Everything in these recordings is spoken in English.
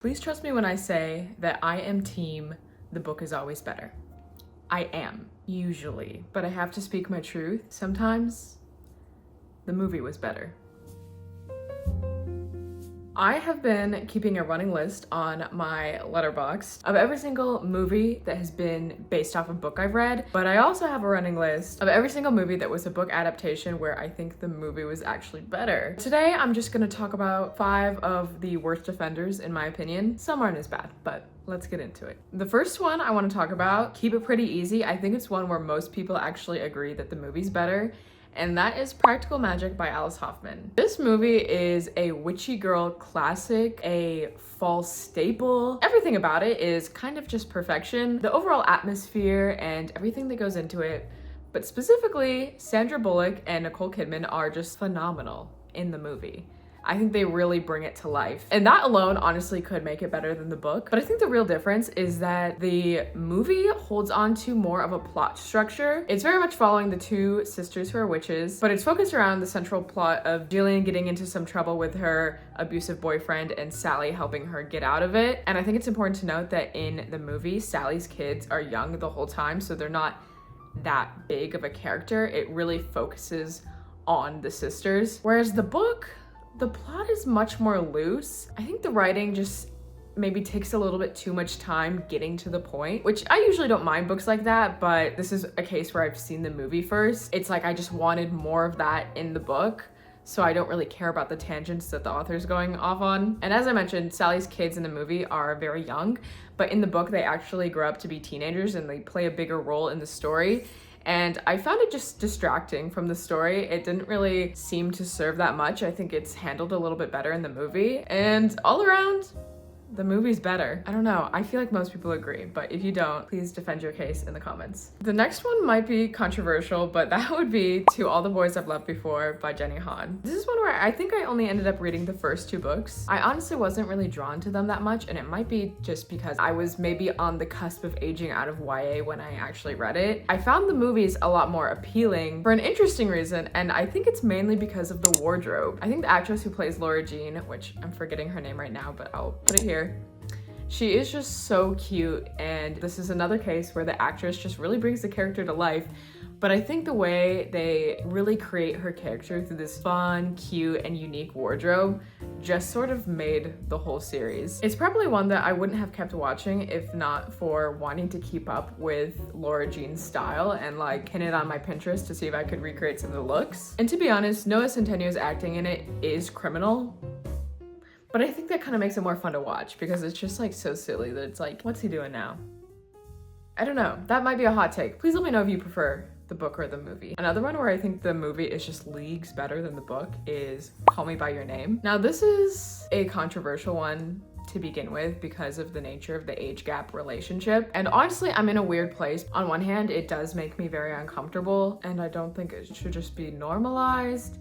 Please trust me when I say that I am team the book is always better. I am, usually, but I have to speak my truth. Sometimes the movie was better. I have been keeping a running list on my letterbox of every single movie that has been based off a book I've read, but I also have a running list of every single movie that was a book adaptation where I think the movie was actually better. Today, I'm just gonna talk about 5 of the worst offenders in my opinion. Some aren't as bad, but let's get into it. The first one I want to talk about, keep it pretty easy. I think it's one where most people actually agree that the movie's better, and that is Practical Magic by Alice Hoffman. This movie is a witchy girl classic, a fall staple. Everything about it is kind of just perfection. The overall atmosphere and everything that goes into it, but specifically Sandra Bullock and Nicole Kidman are just phenomenal in the movie. I think they really bring it to life. And that alone honestly could make it better than the book. But I think the real difference is that the movie holds on to more of a plot structure. It's very much following the 2 sisters who are witches, but it's focused around the central plot of Jillian getting into some trouble with her abusive boyfriend and Sally helping her get out of it. And I think it's important to note that in the movie, Sally's kids are young the whole time, so they're not that big of a character. It really focuses on the sisters. Whereas the book, the plot is much more loose. I think the writing just maybe takes a little bit too much time getting to the point, which I usually don't mind books like that, but this is a case where I've seen the movie first. It's like I just wanted more of that in the book, so I don't really care about the tangents that the author's going off on. And as I mentioned, Sally's kids in the movie are very young, but in the book they actually grow up to be teenagers and they play a bigger role in the story. And I found it just distracting from the story. It didn't really seem to serve that much. I think it's handled a little bit better in the movie. And all around, the movie's better. I don't know, I feel like most people agree, but if you don't, please defend your case in the comments. The next one might be controversial, but that would be To All the Boys I've Loved Before by Jenny Han. This is one where I think I only ended up reading the first 2 books. I honestly wasn't really drawn to them that much, and it might be just because I was maybe on the cusp of aging out of YA when I actually read it. I found the movies a lot more appealing for an interesting reason, and I think it's mainly because of the wardrobe. I think the actress who plays Laura Jean, which I'm forgetting her name right now, but I'll put it here. She is just so cute, and this is another case where the actress just really brings the character to life. But I think the way they really create her character through this fun, cute, and unique wardrobe just sort of made the whole series. It's probably one that I wouldn't have kept watching if not for wanting to keep up with Laura Jean's style and like pin it on my Pinterest to see if I could recreate some of the looks. And to be honest, Noah Centinio's acting in it is criminal. But I think that kind of makes it more fun to watch because it's just like so silly that it's like, what's he doing now? I don't know, that might be a hot take. Please let me know if you prefer the book or the movie. Another one where I think the movie is just leagues better than the book is Call Me By Your Name. Now this is a controversial one to begin with because of the nature of the age gap relationship. And honestly, I'm in a weird place. On one hand, it does make me very uncomfortable and I don't think it should just be normalized.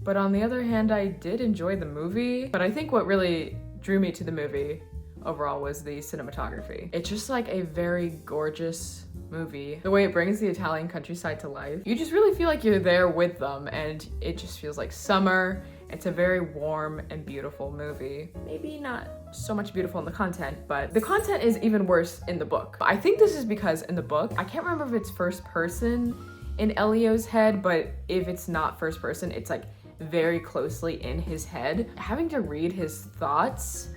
But on the other hand, I did enjoy the movie. But I think what really drew me to the movie overall was the cinematography. It's just like a very gorgeous movie. The way it brings the Italian countryside to life. You just really feel like you're there with them and it just feels like summer. It's a very warm and beautiful movie. Maybe not so much beautiful in the content, but the content is even worse in the book. I think this is because in the book, I can't remember if it's first person in Elio's head, but if it's not first person, it's like very closely in his head. Having to read his thoughts,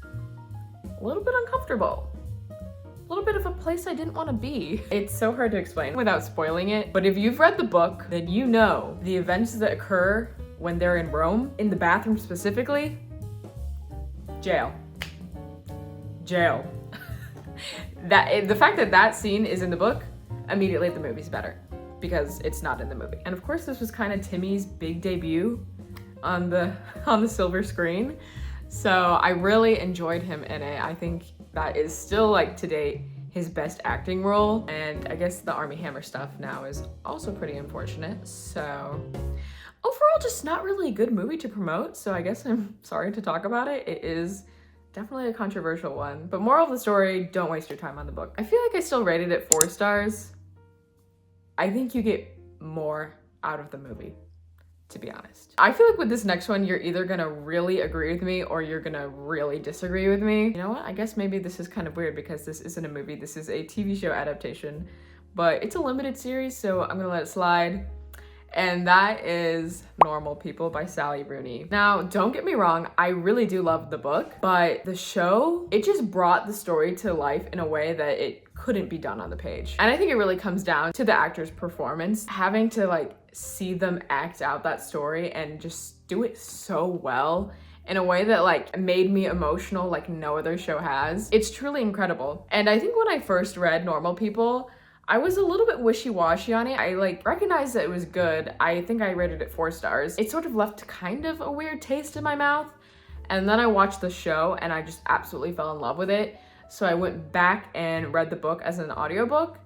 a little bit uncomfortable. A little bit of a place I didn't want to be. It's so hard to explain without spoiling it, but if you've read the book, then you know the events that occur when they're in Rome, in the bathroom specifically, jail. Jail. The fact that that scene is in the book, immediately the movie's better. Because it's not in the movie. And of course this was kind of Timmy's big debut on the silver screen. So I really enjoyed him in it. I think that is still like to date his best acting role. And I guess the Army Hammer stuff now is also pretty unfortunate. So overall just not really a good movie to promote. So I guess I'm sorry to talk about it. It is definitely a controversial one. But moral of the story, don't waste your time on the book. I feel like I still rated it 4 stars. I think you get more out of the movie. to be honest. I feel like with this next one, you're either gonna really agree with me or you're gonna really disagree with me. You know what? I guess maybe this is kind of weird because this isn't a movie, this is a TV show adaptation, but it's a limited series, so I'm gonna let it slide. And that is Normal People by Sally Rooney. Now, don't get me wrong, I really do love the book, but the show, it just brought the story to life in a way that it couldn't be done on the page. And I think it really comes down to the actor's performance, having to like see them act out that story and just do it so well in a way that like made me emotional like no other show has. It's truly incredible. And I think when I first read Normal People, I was a little bit wishy-washy on it. I like recognized that it was good. I think I rated it 4 stars. It sort of left kind of a weird taste in my mouth. And then I watched the show and I just absolutely fell in love with it. So I went back and read the book as an audiobook.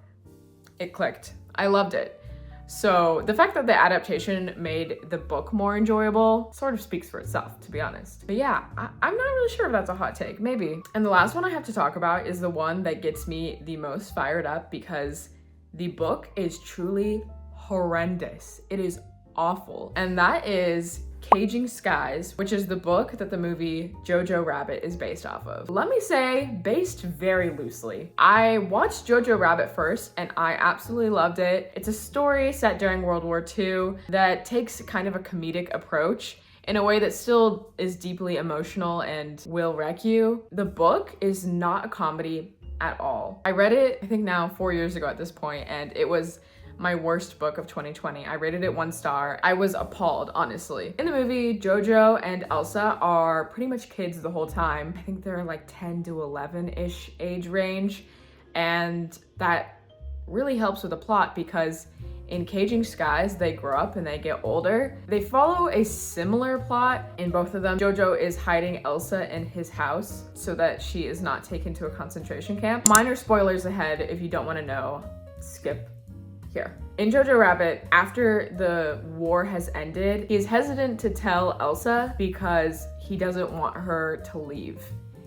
It clicked. I loved it. So the fact that the adaptation made the book more enjoyable sort of speaks for itself, to be honest. But yeah, I'm not really sure if that's a hot take, maybe. And the last one I have to talk about is the one that gets me the most fired up because the book is truly horrendous. It is awful. And that is Caging Skies, which is the book that the movie Jojo Rabbit is based off of. Let me say, based very loosely. I watched Jojo Rabbit first and I absolutely loved it. It's a story set during World War II that takes kind of a comedic approach in a way that still is deeply emotional and will wreck you. The book is not a comedy at all. I read it, I think now 4 years ago at this point, and it was my worst book of 2020. I rated it 1 star. I was appalled, honestly. In the movie, Jojo and Elsa are pretty much kids the whole time. I think they're like 10 to 11-ish age range. And that really helps with the plot because in Caging Skies, they grow up and they get older. They follow a similar plot in both of them. Jojo is hiding Elsa in his house so that she is not taken to a concentration camp. Minor spoilers ahead if you don't want to know. Skip here. In Jojo Rabbit, after the war has ended, he is hesitant to tell Elsa because he doesn't want her to leave.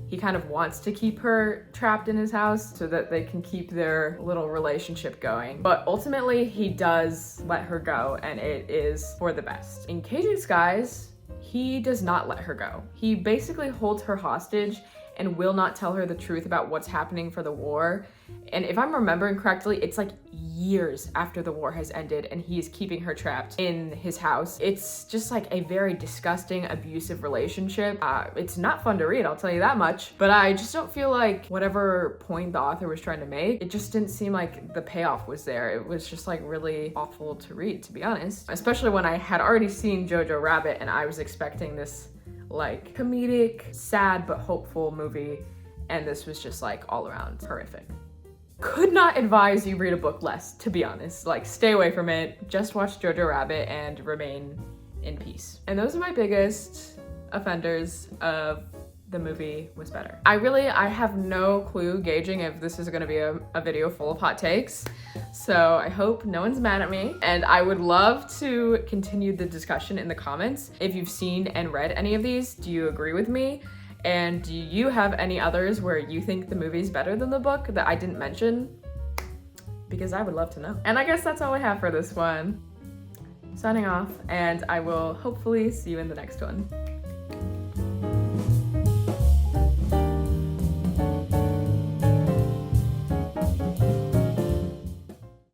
He kind of wants to keep her trapped in his house so that they can keep their little relationship going. But ultimately, he does let her go, and it is for the best. In Caging Skies, he does not let her go. He basically holds her hostage and will not tell her the truth about what's happening for the war. And if I'm remembering correctly, it's like years after the war has ended and he's keeping her trapped in his house. It's just like a very disgusting, abusive relationship. It's not fun to read, I'll tell you that much. But I just don't feel like whatever point the author was trying to make, it just didn't seem like the payoff was there. It was just like really awful to read, to be honest. Especially when I had already seen Jojo Rabbit and I was expecting this like comedic, sad but hopeful movie, and this was just like all around horrific. Could not advise you read a book less, to be honest. Like, stay away from it. Just watch Jojo Rabbit and remain in peace. And those are my biggest offenders of the movie was better. I have no clue gauging if this is gonna be a video full of hot takes. So I hope no one's mad at me. And I would love to continue the discussion in the comments. If you've seen and read any of these, do you agree with me? And do you have any others where you think the movie's better than the book that I didn't mention? Because I would love to know. And I guess that's all I have for this one. Signing off, and I will hopefully see you in the next one.